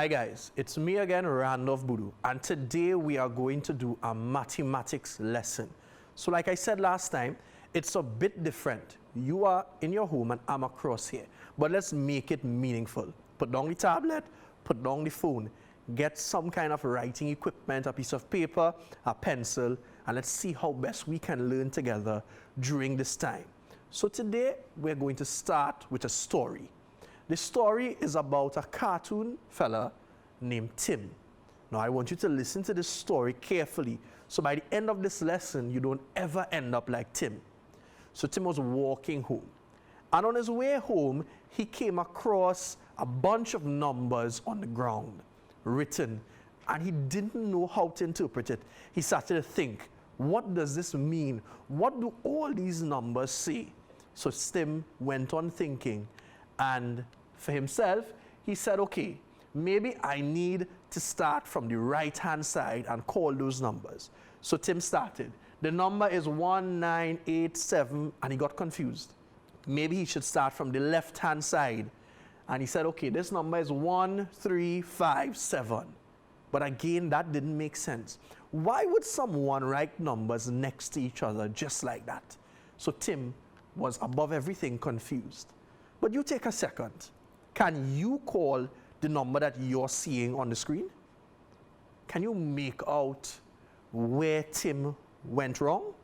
Hi guys, it's me again, Randolph Boodhoo, and today we are going to do a mathematics lesson. So like I said last time, it's a bit different. You are in your home and I'm across here, but let's make it meaningful. Put down the tablet, put down the phone, get some kind of writing equipment, a piece of paper, a pencil, and let's see how best we can learn together during this time. So today we're going to start with a story. The story is about a cartoon fella named Tim. Now I want you to listen to this story carefully, so by the end of this lesson you don't ever end up like Tim. So Tim was walking home, and on his way home he came across a bunch of numbers on the ground written, and he didn't know how to interpret it. He started to think, what does this mean? What do all these numbers say? So Tim went on thinking, and for himself, he said, okay, maybe I need to start from the right-hand side and call those numbers. So Tim started. The number is 1987, and he got confused. Maybe he should start from the left-hand side. And he said, okay, this number is 1357. But again, that didn't make sense. Why would someone write numbers next to each other just like that? So Tim was above everything confused. But you take a second. Can you call the number that you're seeing on the screen? Can you make out where Tim went wrong?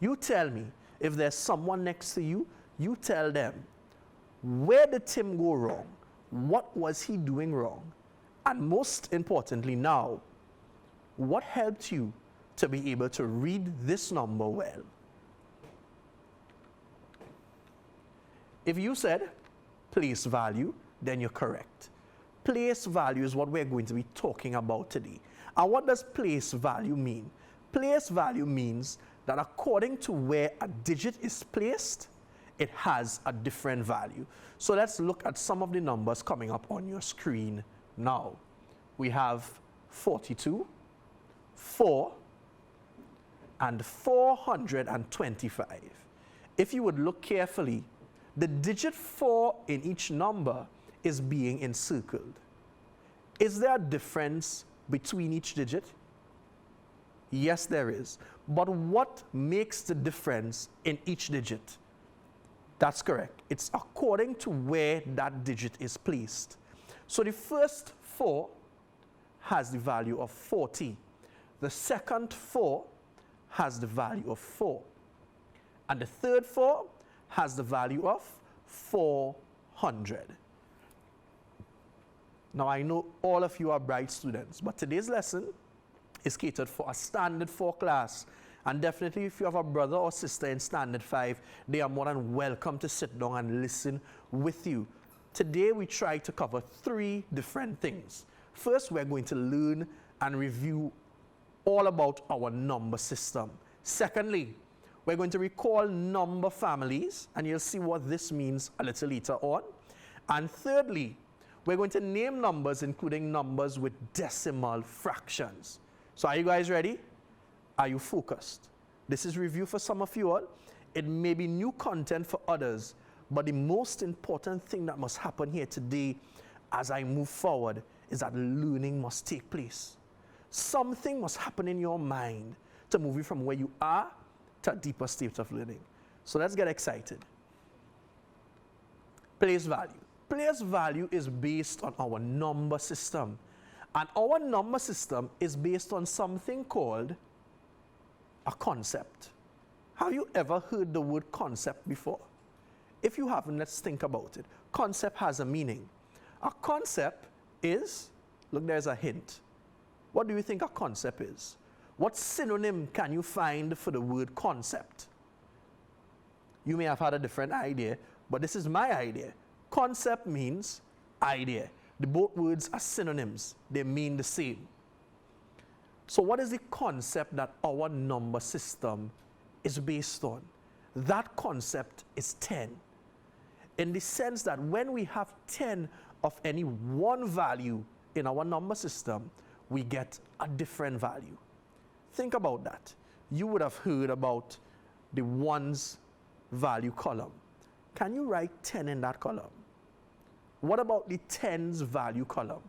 You tell me. If there's someone next to you, you tell them. Where did Tim go wrong? What was he doing wrong? And most importantly now, what helped you to be able to read this number well? If you said place value, then you're correct. Place value is what we're going to be talking about today. And what does place value mean? Place value means that according to where a digit is placed, it has a different value. So let's look at some of the numbers coming up on your screen now. We have 42, 4, and 425. If you would look carefully, the digit 4 in each number is being encircled. Is there a difference between each digit? Yes, there is. But what makes the difference in each digit? That's correct. It's according to where that digit is placed. So the first 4 has the value of 40. The second 4 has the value of 4. And the third 4 has the value of 400. Now I know all of you are bright students, but today's lesson is catered for a standard 4 class. And definitely if you have a brother or sister in standard 5, they are more than welcome to sit down and listen with you. Today we try to cover 3 different things. First, we're going to learn and review all about our number system. Secondly, we're going to recall number families, and you'll see what this means a little later on. And thirdly, we're going to name numbers, including numbers with decimal fractions. So are you guys ready? Are you focused? This is review for some of you all. It may be new content for others, but the most important thing that must happen here today as I move forward is that learning must take place. Something must happen in your mind to move you from where you are to a deeper state of learning. So let's get excited. Place value. Place value is based on our number system. And our number system is based on something called a concept. Have you ever heard the word concept before? If you haven't, let's think about it. Concept has a meaning. A concept is, look, there's a hint. What do you think a concept is? What synonym can you find for the word concept? You may have had a different idea, but this is my idea. Concept means idea. The both words are synonyms. They mean the same. So what is the concept that our number system is based on? That concept is 10. In the sense that when we have 10 of any one value in our number system, we get a different value. Think about that. You would have heard about the ones value column. Can you write 10 in that column? What about the tens value column?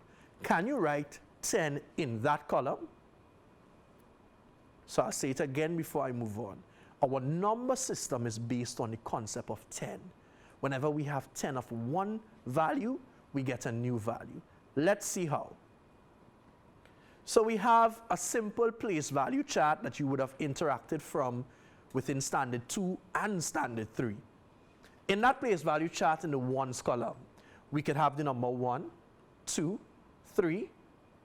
Can you write 10 in that column? So I'll say it again before I move on. Our number system is based on the concept of 10. Whenever we have 10 of one value, we get a new value. Let's see how. So we have a simple place value chart that you would have interacted from within standard 2 and standard 3. In that place value chart in the ones column, we could have the number 1, 2, 3,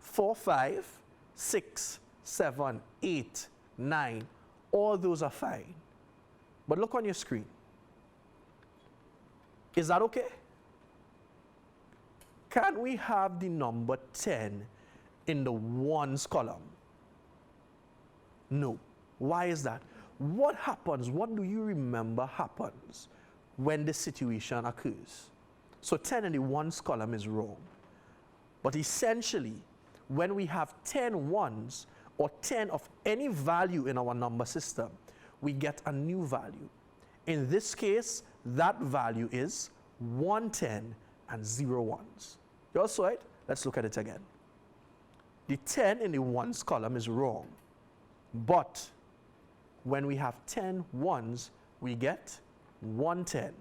4, 5, 6, 7, 8, 9. All those are fine. But look on your screen. Is that okay? Can we have the number 10 in the ones column? No. Why is that? What happens, what do you remember happens when this situation occurs? So 10 in the ones column is wrong. But essentially, when we have 10 ones or 10 of any value in our number system, we get a new value. In this case, that value is 110 and 0 ones. You all saw it? Let's look at it again. The 10 in the ones column is wrong. But when we have 10 ones, we get 110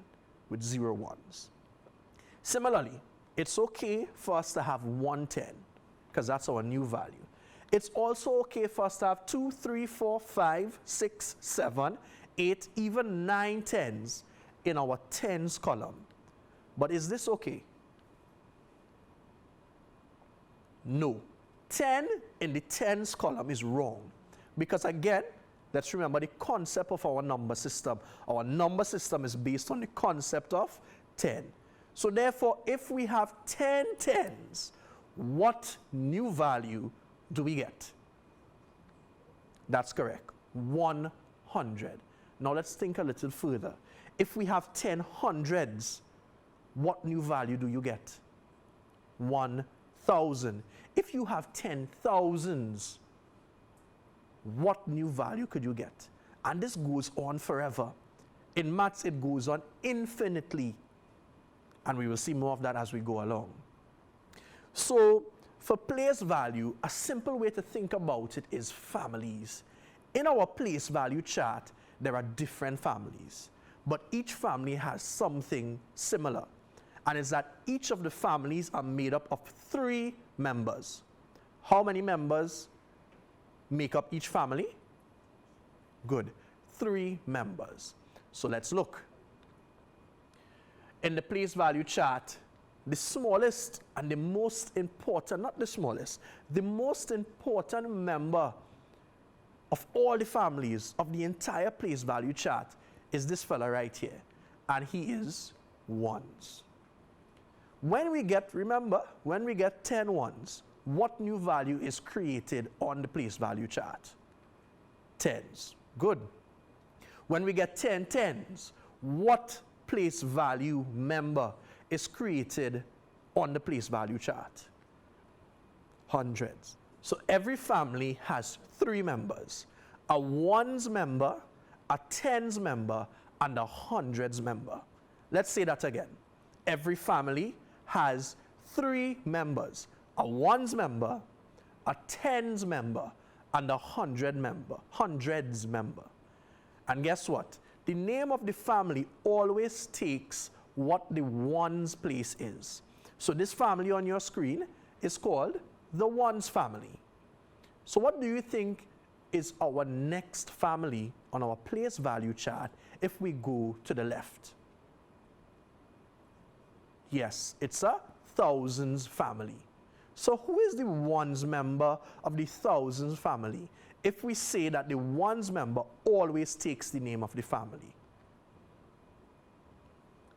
with 0 ones. Similarly, it's okay for us to have 110 because that's our new value. It's also okay for us to have 2, 3, 4, 5, 6, 7, 8, even 9 tens in our tens column. But is this okay? No. 10 in the tens column is wrong. Because again, let's remember the concept of our number system. Our number system is based on the concept of 10. So therefore, if we have 10 tens, what new value do we get? That's correct, 100. Now let's think a little further. If we have 10 hundreds, what new value do you get? 1,000. If you have 10 thousands, what new value could you get? And this goes on forever. In maths, it goes on infinitely. And we will see more of that as we go along. So, for place value, a simple way to think about it is families. In our place value chart, there are different families. But each family has something similar. And it's that each of the families are made up of 3 members. How many members make up each family? Good. 3 members. So let's look. In the place value chart, the smallest and the most important, not the smallest, the most important member of all the families of the entire place value chart is this fella right here. And he is ones. When we get, remember, when we get 10 ones, what new value is created on the place value chart? Tens. Good. When we get 10 tens, what place value member is created on the place value chart? Hundreds. So every family has 3 members. A ones member, a tens member, and a hundreds member. Let's say that again. Every family has 3 members. A ones member, a tens member, and a hundreds member. And guess what? The name of the family always takes what the ones place is. So this family on your screen is called the ones family. So what do you think is our next family on our place value chart if we go to the left? Yes, it's a thousands family. So who is the ones member of the thousands family if we say that the ones member always takes the name of the family?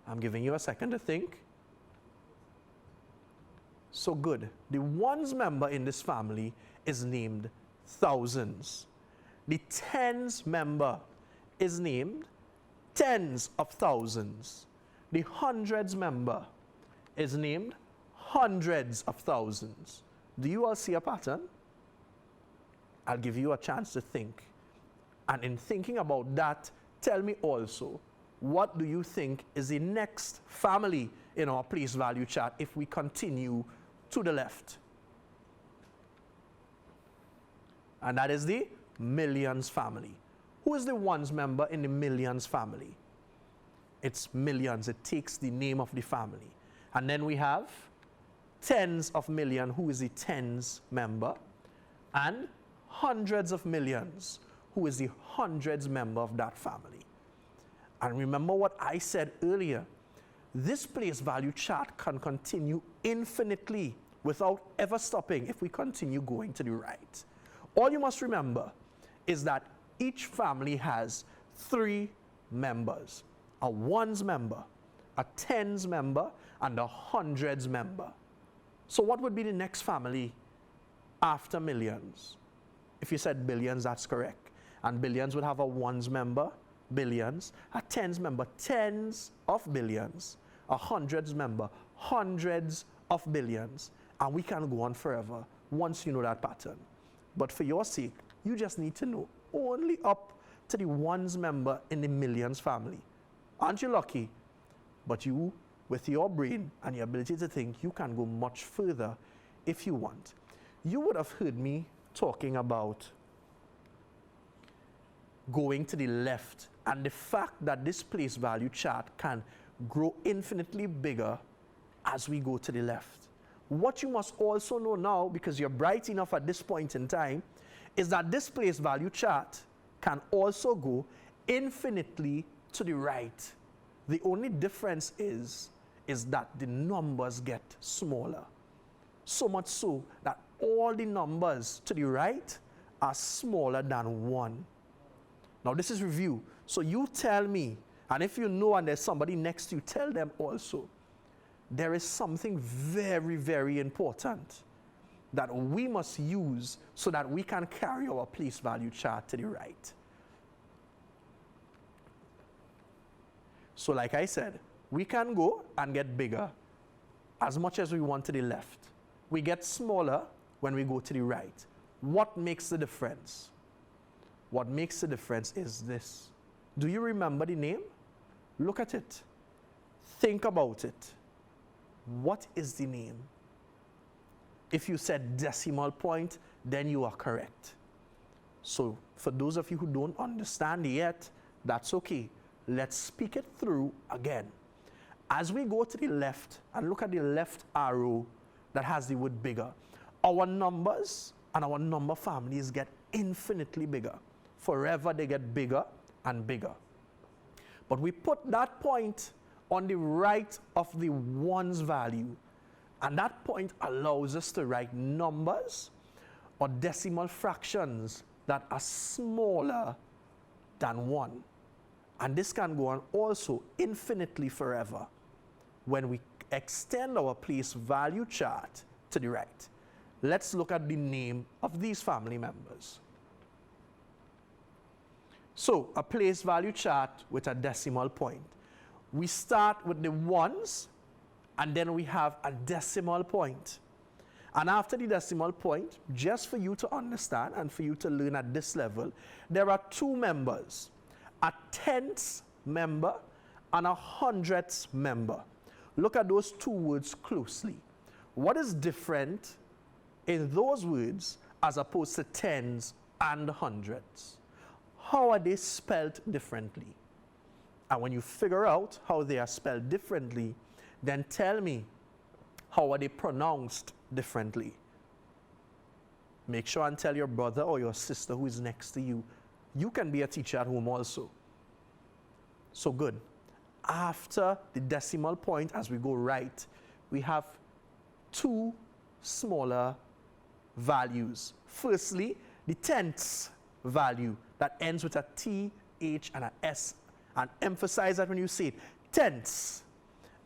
I'm giving you a second to think. So good. The ones member in this family is named thousands. The tens member is named tens of thousands. The hundreds member is named hundreds of thousands. Do you all see a pattern? I'll give you a chance to think. And in thinking about that, tell me also, what do you think is the next family in our place value chart if we continue to the left? and that is the millions family. Who is the ones member in the millions family? It's millions. It takes the name of the family. And then we have tens of million, who is the tens member, and hundreds of millions, who is the hundreds member of that family. And remember what I said earlier, this place value chart can continue infinitely without ever stopping if we continue going to the right. All you must remember is that each family has 3 members, a ones member, a tens member, and a hundreds member. So what would be the next family after millions? If you said billions, that's correct. And billions would have a ones member, billions, a tens member, tens of billions, a hundreds member, hundreds of billions. And we can go on forever once you know that pattern. But for your sake, you just need to know only up to the ones member in the millions family. Aren't you lucky? But you, with your brain and your ability to think, you can go much further if you want. You would have heard me talking about going to the left and the fact that this place value chart can grow infinitely bigger as we go to the left. What you must also know now, because you're bright enough at this point in time, is that this place value chart can also go infinitely to the right. The only difference is that the numbers get smaller. So much so that all the numbers to the right are smaller than 1. Now this is review. So you tell me, and if you know and there's somebody next to you, tell them also. There is something very, very important that we must use so that we can carry our place value chart to the right. So like I said, we can go and get bigger as much as we want to the left. We get smaller when we go to the right. What makes the difference? What makes the difference is this. Do you remember the name? Look at it. Think about it. What is the name? If you said decimal point, then you are correct. So for those of you who don't understand yet, that's okay. Let's speak it through again. As we go to the left and look at the left arrow that has the word bigger, our numbers and our number families get infinitely bigger. Forever they get bigger and bigger. But we put that point on the right of the ones value, and that point allows us to write numbers or decimal fractions that are smaller than 1. And this can go on also infinitely forever when we extend our place value chart to the right. Let's look at the name of these family members. So a place value chart with a decimal point. We start with the ones, and then we have a decimal point. And after the decimal point, just for you to understand and for you to learn at this level, there are 2 members, a tenths member and a hundredths member. Look at those 2 words closely. What is different in those words as opposed to tens and hundreds? How are they spelled differently? And when you figure out how they are spelled differently, then tell me, how are they pronounced differently? Make sure and tell your brother or your sister who is next to you. You can be a teacher at home also. So good. After the decimal point, as we go right, we have 2 smaller values. Firstly, the tenths value that ends with a T, H, and a S. And emphasize that when you say it, tenths.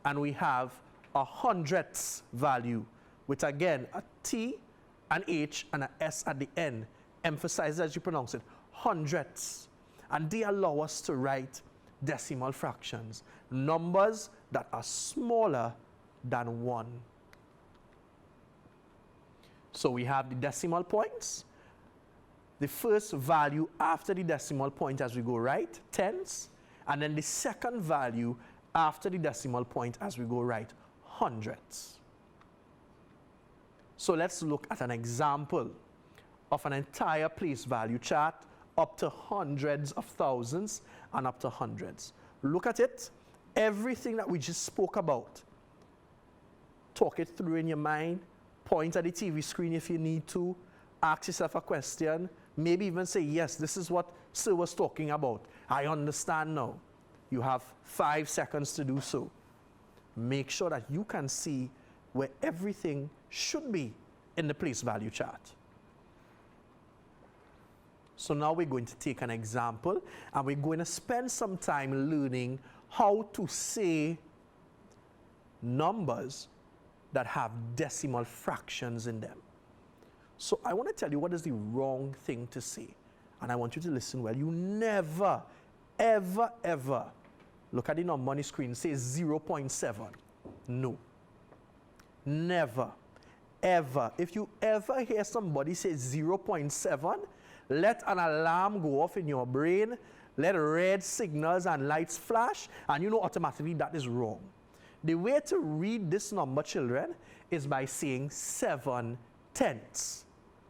And we have a hundredths value with, again, a T, an H, and an S at the end. Emphasize as you pronounce it, hundredths. And they allow us to write decimal fractions, numbers that are smaller than 1. So we have the decimal points. The first value after the decimal point as we go right, tenths. And then the second value after the decimal point as we go right, hundredths. So let's look at an example of an entire place value chart up to hundreds of thousands and up to hundreds. Look at it. Everything that we just spoke about, talk it through in your mind, point at the TV screen if you need to, ask yourself a question, maybe even say, yes, this is what Sir was talking about. I understand now. You have 5 seconds to do so. Make sure that you can see where everything should be in the place value chart. So now we're going to take an example and we're going to spend some time learning how to say numbers that have decimal fractions in them. So I want to tell you what is the wrong thing to say. And I want you to listen well. You never, ever, ever look at the number on the screen and say 0.7. No. Never, ever. If you ever hear somebody say 0.7, let an alarm go off in your brain, let red signals and lights flash, and you know automatically that is wrong. The way to read this number, children, is by saying 7/10.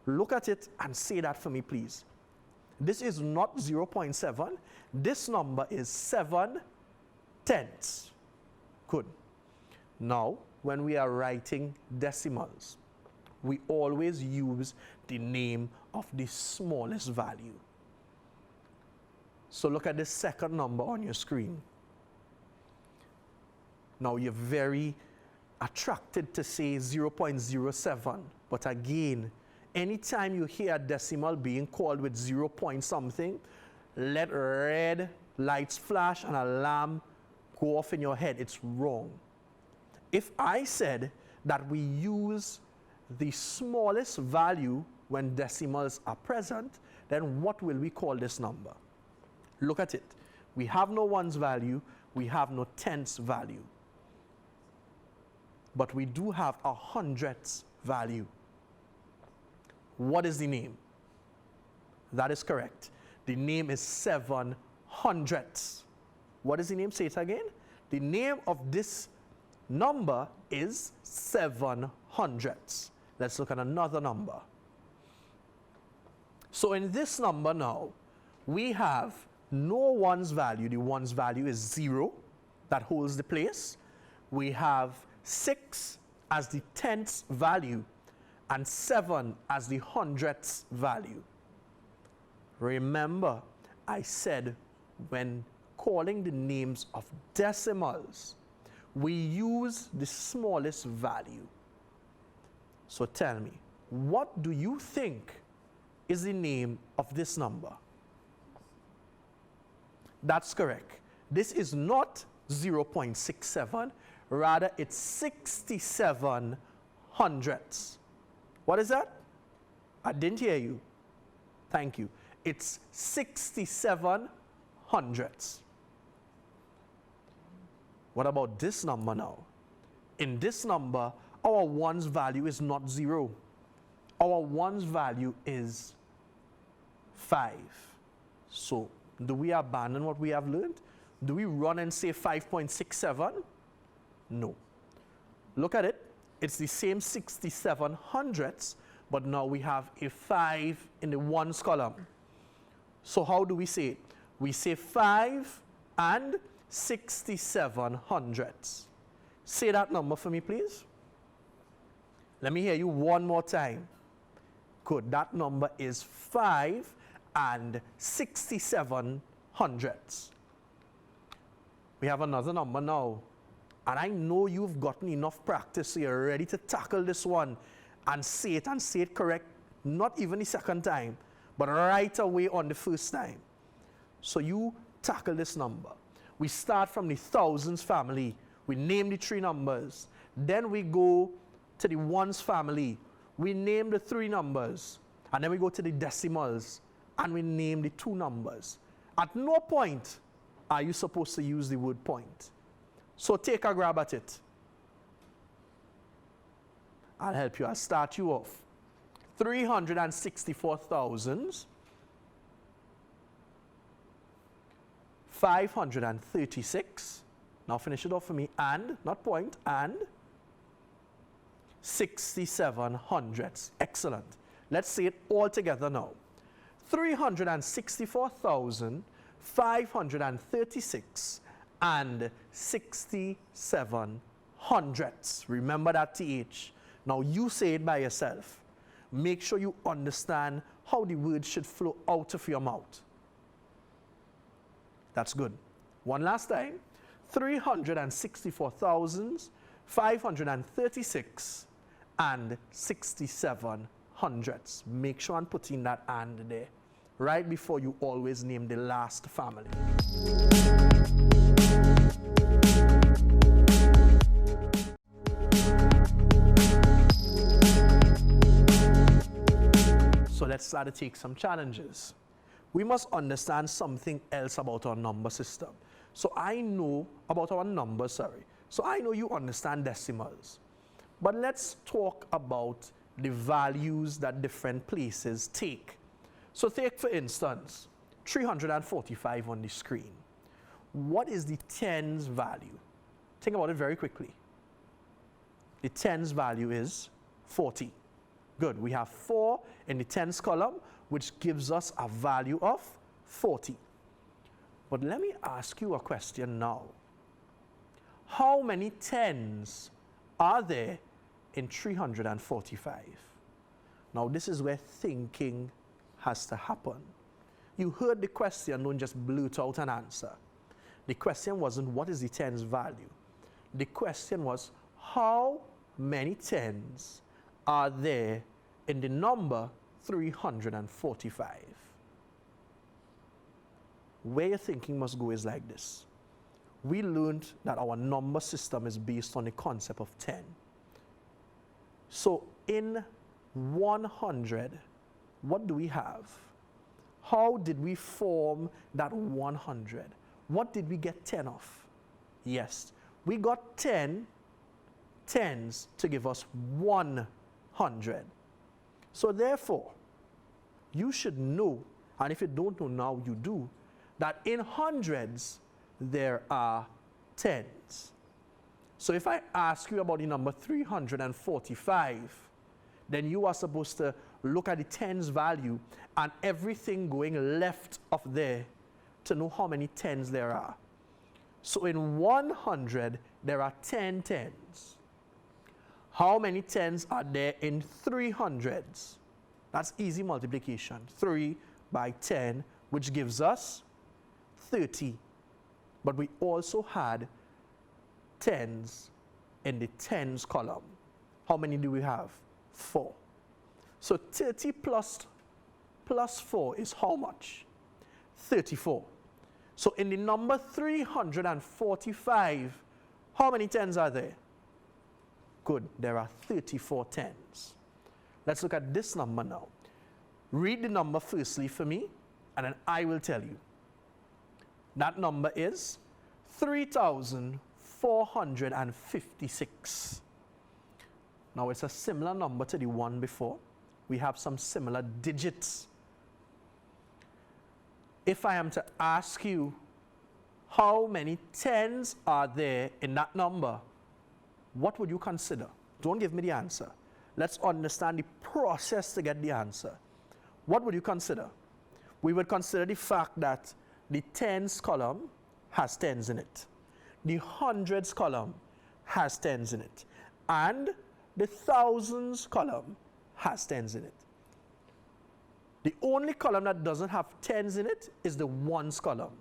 Look at it and say that for me, please. This is not 0.7. This number is 7/10. Good. Now, when we are writing decimals, we always use the name of the smallest value. So look at the second number on your screen. Now you're very attracted to say 0.07, but again, anytime you hear a decimal being called with 0 point something, let red lights flash and alarm go off in your head. It's wrong. If I said that we use the smallest value when decimals are present, then what will we call this number? Look at it. We have no ones value, we have no tenths value. But we do have a hundredths value. What is the name? That is correct. The name is 7/100. What is the name? Say it again. The name of this number is 7/100. Let's look at another number. So in this number now, we have no ones value. The ones value is 0. That holds the place. We have 6 as the tenths value and 7 as the hundredths value. Remember, I said when calling the names of decimals, we use the smallest value. So tell me, what do you think is the name of this number? That's correct. This is not 0.67, rather it's 67/100. What is that? I didn't hear you. Thank you. It's 67/100. What about this number now? In this number, our ones value is not 0. Our ones value is 5. So, do we abandon what we have learned? Do we run and say 5.67? No. Look at it. It's the same 67/100, but now we have a 5 in the ones column. So how do we say it? We say 5 and 67/100. Say that number for me, please. Let me hear you one more time. Good. That number is 5 and 67/100. We have another number now. And I know you've gotten enough practice, so you're ready to tackle this one and say it correct, not even the second time, but right away on the first time. So you tackle this number. We start from the thousands family. We name the 3 numbers. Then we go to the ones family. We name the 3 numbers. And then we go to the decimals. And we name the 2 numbers. At no point are you supposed to use the word point. So take a grab at it. I'll help you. I'll start you off. 364,536. Now finish it off for me. And, not point, and 67/100. Excellent. Let's say it all together now. 364,536 and 67 hundredths. Remember that TH. Now you say it by yourself. Make sure you understand how the words should flow out of your mouth. That's good. One last time. 364,536 and 67 hundredths. Make sure and put in that and there, right before you always name the last family. So let's start to take some challenges. We must understand something else about our number system. So I know about our numbers, So I know you understand decimals. But let's talk about the values that different places take. So take, for instance, 345 on the screen. What is the tens value? Think about it very quickly. The tens value is 40. Good. We have 4 in the tens column, which gives us a value of 40. But let me ask you a question now. How many tens are there in 345? Now this is where thinking has to happen. You heard the question, don't just blurt out an answer. The question wasn't what is the tens value. The question was how many tens are there in the number 345? Where your thinking must go is like this. We learned that our number system is based on the concept of 10. So in 100, what do we have? How did we form that 100? What did we get 10 of? Yes, we got 10 tens to give us 100. So therefore, you should know, and if you don't know now, you do, that in hundreds, there are tens. So if I ask you about the number 345, then you are supposed to look at the tens value and everything going left of there to know how many tens there are. So in 100, there are 10 tens. How many tens are there in 300s? That's easy multiplication. 3 by 10, which gives us 30. But we also had tens in the tens column. How many do we have? 4. So 30 plus 4 is how much? 34. So in the number 345, how many tens are there? Good, there are 34 tens. Let's look at this number now. Read the number firstly for me, and then I will tell you. That number is 3,456. Now it's a similar number to the one before. We have some similar digits. If I am to ask you how many tens are there in that number, what would you consider? Don't give me the answer. Let's understand the process to get the answer. What would you consider? We would consider the fact that the tens column has tens in it. The hundreds column has tens in it. And the thousands column has tens in it. The only column that doesn't have tens in it is the ones column.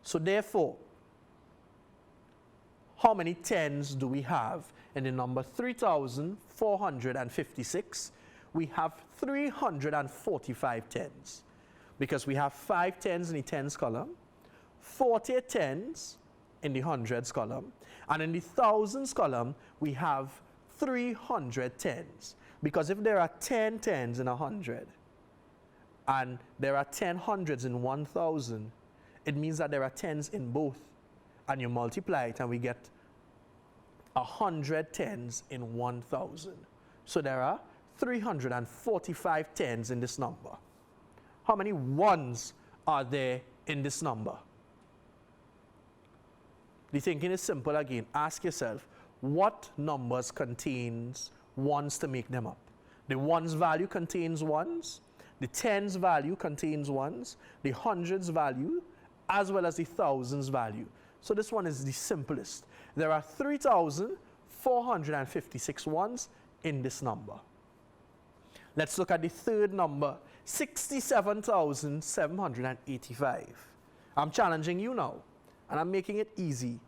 So therefore, how many tens do we have in the number 3,456? We have 345 tens. Because we have 5 tens in the tens column, 40 tens in the hundreds column, and in the thousands column, we have 300 tens. Because if there are 10 tens in 100, and there are 10 hundreds in 1,000, it means that there are tens in both. And you multiply it, and we get 100 tens in 1,000. So there are 345 tens in this number. How many ones are there in this number? The thinking is simple again. Ask yourself, what numbers contains ones to make them up? The ones value contains ones, the tens value contains ones, the hundreds value, as well as the thousands value. So this one is the simplest. There are 3,456 ones in this number. Let's look at the third number, 67,785. I'm challenging you now, and I'm making it easy.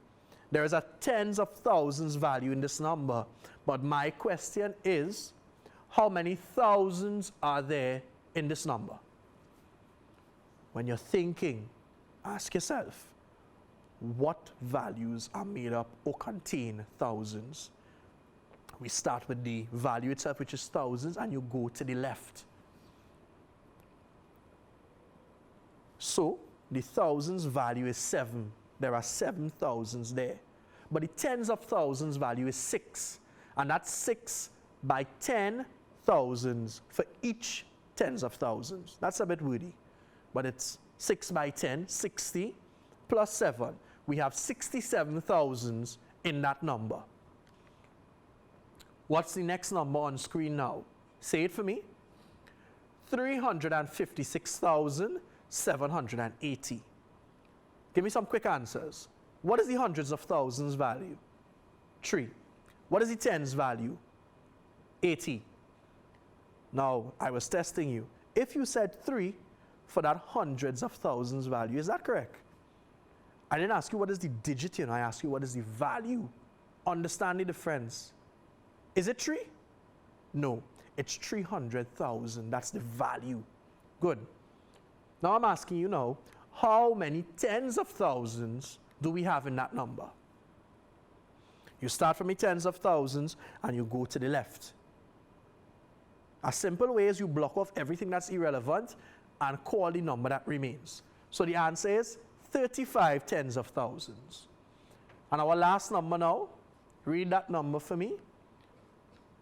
There is a tens of thousands value in this number, but my question is, how many thousands are there in this number? When you're thinking, ask yourself, what values are made up or contain thousands? We start with the value itself, which is thousands, and you go to the left. So the thousands value is 7. There are 7 thousands there. But the tens of thousands value is 6. And that's 6 by 10 thousands for each tens of thousands. That's a bit wordy. But it's 6 by 10, 60, plus 7. We have 67 thousands in that number. What's the next number on screen now? Say it for me. 356,780. Give me some quick answers. What is the hundreds of thousands value? 3. What is the tens value? 80. Now, I was testing you. If you said 3 for that hundreds of thousands value, is that correct? I didn't ask you what is the digit, I asked you what is the value. Understand the difference. Is it 3? No, it's 300,000. That's the value. Good. Now I'm asking you now, how many tens of thousands do we have in that number? You start from the tens of thousands and you go to the left. A simple way is you block off everything that's irrelevant and call the number that remains. So the answer is 35 tens of thousands. And our last number now, read that number for me.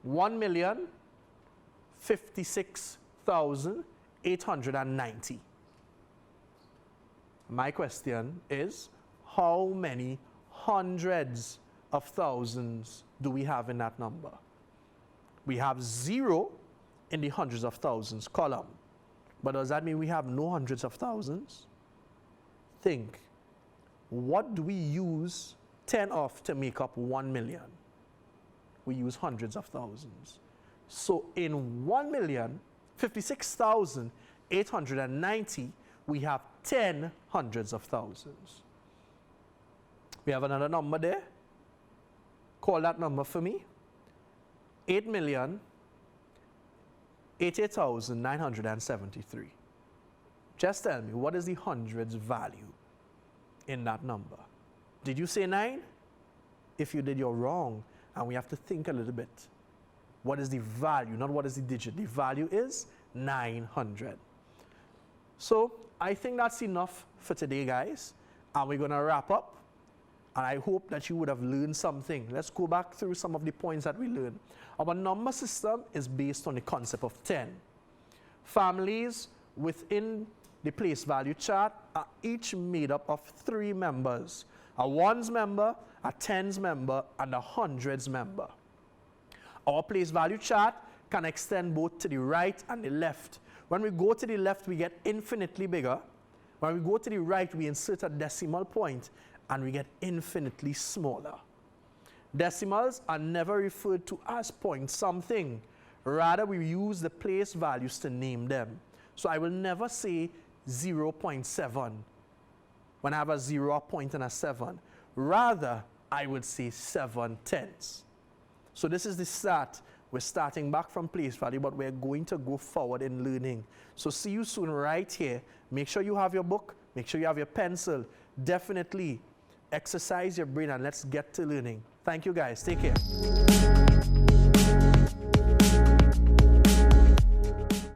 1,056,890. My question is, how many hundreds of thousands do we have in that number? We have 0 in the hundreds of thousands column. But does that mean we have no hundreds of thousands? Think, what do we use 10 of to make up 1 million? We use hundreds of thousands. So in 1,056,890, we have 10 hundreds of thousands. We have another number there. Call that number for me. 8,088,973. Just tell me, what is the hundreds value in that number? Did you say 9? If you did, you're wrong. And we have to think a little bit. What is the value, not what is the digit? The value is 900. So I think that's enough for today, guys. And we're going to wrap up. And I hope that you would have learned something. Let's go back through some of the points that we learned. Our number system is based on the concept of 10. Families within the place value chart are each made up of 3 members. A ones member, a tens member, and a hundreds member. Our place value chart can extend both to the right and the left. When we go to the left, we get infinitely bigger. When we go to the right, we insert a decimal point and we get infinitely smaller. Decimals are never referred to as point something. Rather, we use the place values to name them. So I will never say 0.7 when I have a 0, a point, and a 7. Rather, I would say 7 tenths. So this is the start. We're starting back from place value, but we're going to go forward in learning. So see you soon right here. Make sure you have your book. Make sure you have your pencil. Definitely exercise your brain and let's get to learning. Thank you, guys. Take care.